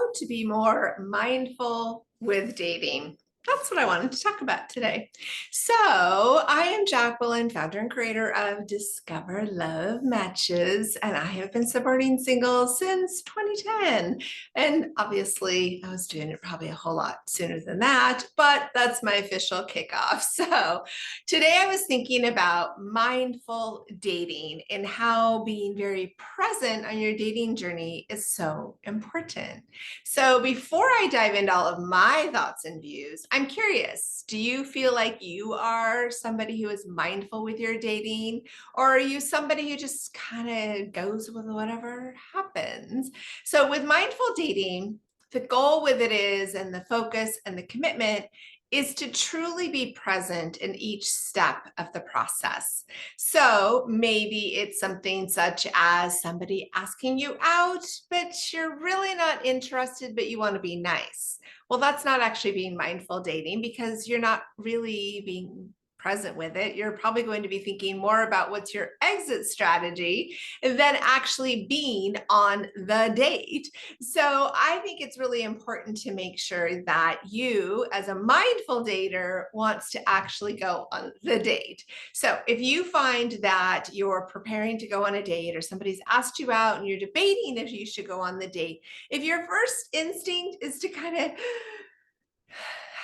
how to be more mindful with dating. That's what I wanted to talk about today. So, I am Jacqueline, founder and creator of Discover Love Matches, and I have been supporting singles since 2010. And obviously, I was doing it probably a whole lot sooner than that, but that's my official kickoff. So, today I was thinking about mindful dating and how being very present on your dating journey is so important. So before I dive into all of my thoughts and views, I'm curious, do you feel like you are somebody who is mindful with your dating, or are you somebody who just kind of goes with whatever happens? So with mindful dating, the goal with it is, and the focus and the commitment is to truly be present in each step of the process. So maybe it's something such as somebody asking you out, but you're really not interested, but you want to be nice. Well, that's not actually being mindful dating because you're not really being present with it. You're probably going to be thinking more about what's your exit strategy than actually being on the date. So I think it's really important to make sure that you, as a mindful dater, wants to actually go on the date. So if you find that you're preparing to go on a date or somebody's asked you out and you're debating if you should go on the date, if your first instinct is to kind of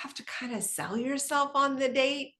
have to kind of sell yourself on the date,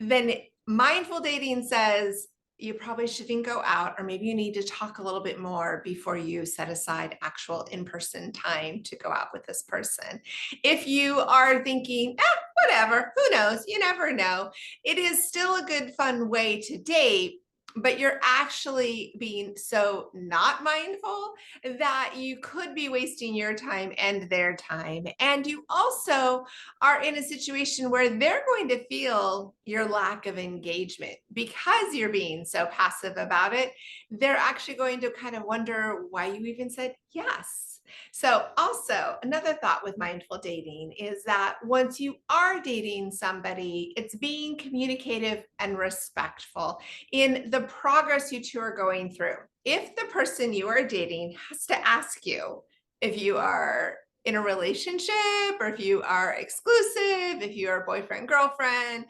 then mindful dating says you probably shouldn't go out, or maybe you need to talk a little bit more before you set aside actual in-person time to go out with this person. If you are thinking, whatever, who knows, you never know, it is still a good, fun way to date, but you're actually being so not mindful that you could be wasting your time and their time. And you also are in a situation where they're going to feel your lack of engagement because you're being so passive about it. They're actually going to kind of wonder why you even said yes. So, also, another thought with mindful dating is that once you are dating somebody, it's being communicative and respectful in the progress you two are going through. If the person you are dating has to ask you if you are in a relationship or if you are exclusive, if you are boyfriend, girlfriend,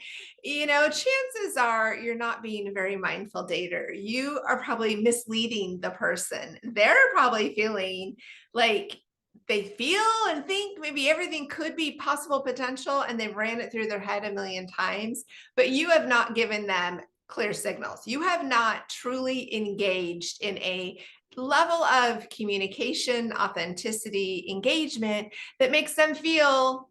chances are you're not being a very mindful dater. You are probably misleading the person. They're probably feeling like they feel and think maybe everything could be possible potential and they've ran it through their head a million times, but you have not given them clear signals. You have not truly engaged in a level of communication, authenticity, engagement that makes them feel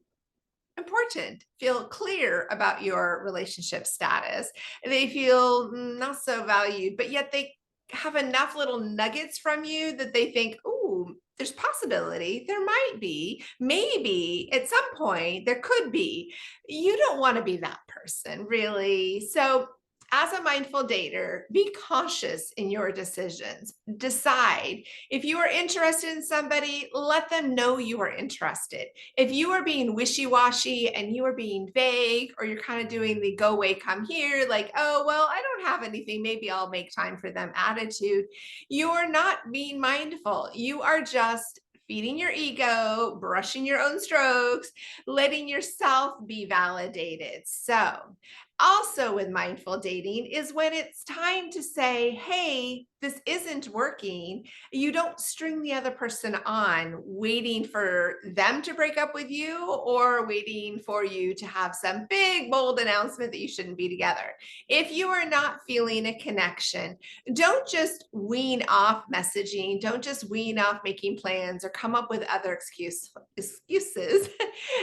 important, feel clear about your relationship status. They feel not so valued, but yet they have enough little nuggets from you that they think, ooh, there's possibility, there might be, maybe at some point there could be. You don't want to be that person, really. So as a mindful dater, be cautious in your decisions. Decide if you are interested in somebody, let them know you are interested. If you are being wishy-washy and you are being vague, or you're kind of doing the go away, come here, like, oh, well, I don't have anything, maybe I'll make time for them attitude, you are not being mindful. You are just feeding your ego, brushing your own strokes, letting yourself be validated. So, also with mindful dating is when it's time to say, hey, this isn't working. You don't string the other person on waiting for them to break up with you or waiting for you to have some big, bold announcement that you shouldn't be together. If you are not feeling a connection, don't just wean off messaging. Don't just wean off making plans or come up with other excuses.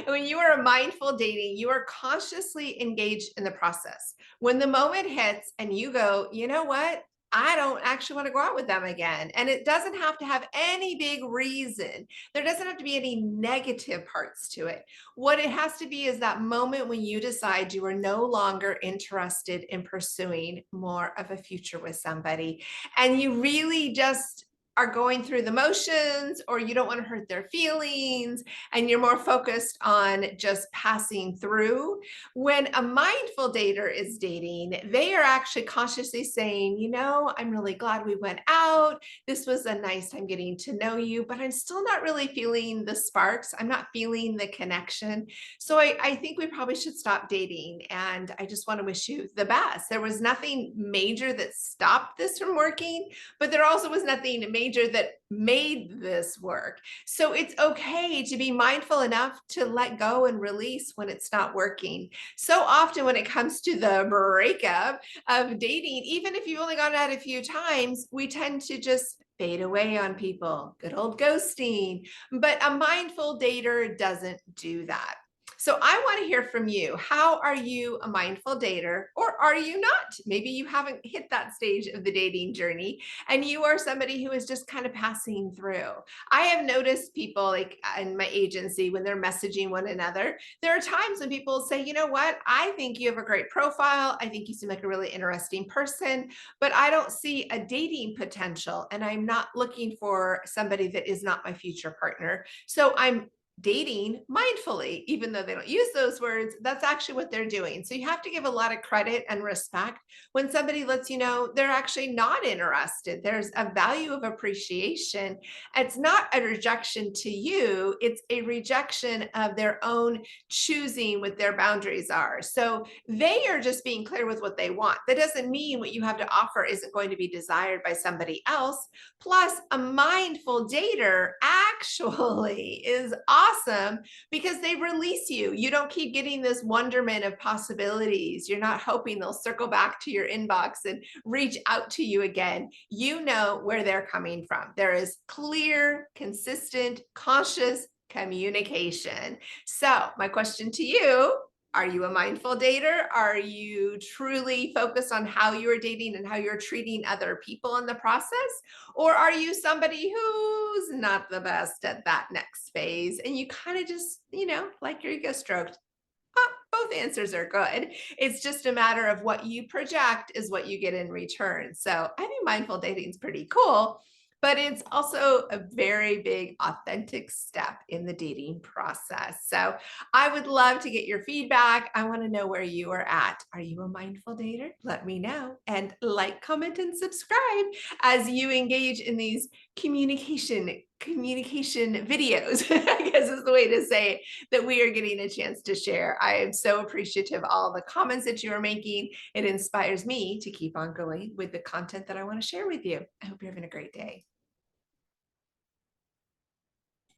When you are mindful dating, you are consciously engaged in the process. When the moment hits and you go, you know what? I don't actually want to go out with them again. And it doesn't have to have any big reason. There doesn't have to be any negative parts to it. What it has to be is that moment when you decide you are no longer interested in pursuing more of a future with somebody. And you really just are going through the motions, or you don't want to hurt their feelings and you're more focused on just passing through. When a mindful dater is dating, they are actually consciously saying, I'm really glad we went out. This was a nice time getting to know you, but I'm still not really feeling the sparks. I'm not feeling the connection. So I think we probably should stop dating. And I just want to wish you the best. There was nothing major that stopped this from working, but there also was nothing major that made this work. So it's okay to be mindful enough to let go and release when it's not working. So often when it comes to the breakup of dating, even if you've only gone out a few times, we tend to just fade away on people, good old ghosting. But a mindful dater doesn't do that. So I want to hear from you. How are you a mindful dater, or are you not? Maybe you haven't hit that stage of the dating journey and you are somebody who is just kind of passing through. I have noticed people like in my agency when they're messaging one another, there are times when people say, you know what, I think you have a great profile. I think you seem like a really interesting person, but I don't see a dating potential and I'm not looking for somebody that is not my future partner. So I'm dating mindfully, even though they don't use those words. That's actually what they're doing. So you have to give a lot of credit and respect when somebody lets you know they're actually not interested. There's a value of appreciation. It's not a rejection to you, it's a rejection of their own choosing what their boundaries are. So they are just being clear with what they want. That doesn't mean what you have to offer isn't going to be desired by somebody else. Plus, a mindful dater actually is awesome because they release you. You don't keep getting this wonderment of possibilities. You're not hoping they'll circle back to your inbox and reach out to you again. You know where they're coming from. There is clear, consistent, conscious communication. So my question to you, are you a mindful dater? Are you truly focused on how you're dating and how you're treating other people in the process? Or are you somebody who's not the best at that next phase and you kind of just, like your ego stroked? Both answers are good. It's just a matter of what you project is what you get in return. So I think mindful dating is pretty cool, but it's also a very big authentic step in the dating process. So I would love to get your feedback. I want to know where you are at. Are you a mindful dater? Let me know, and like, comment, and subscribe as you engage in these communication videos, I guess is the way to say it, that we are getting a chance to share. I am so appreciative of all the comments that you are making. It inspires me to keep on going with the content that I want to share with you. I hope you're having a great day.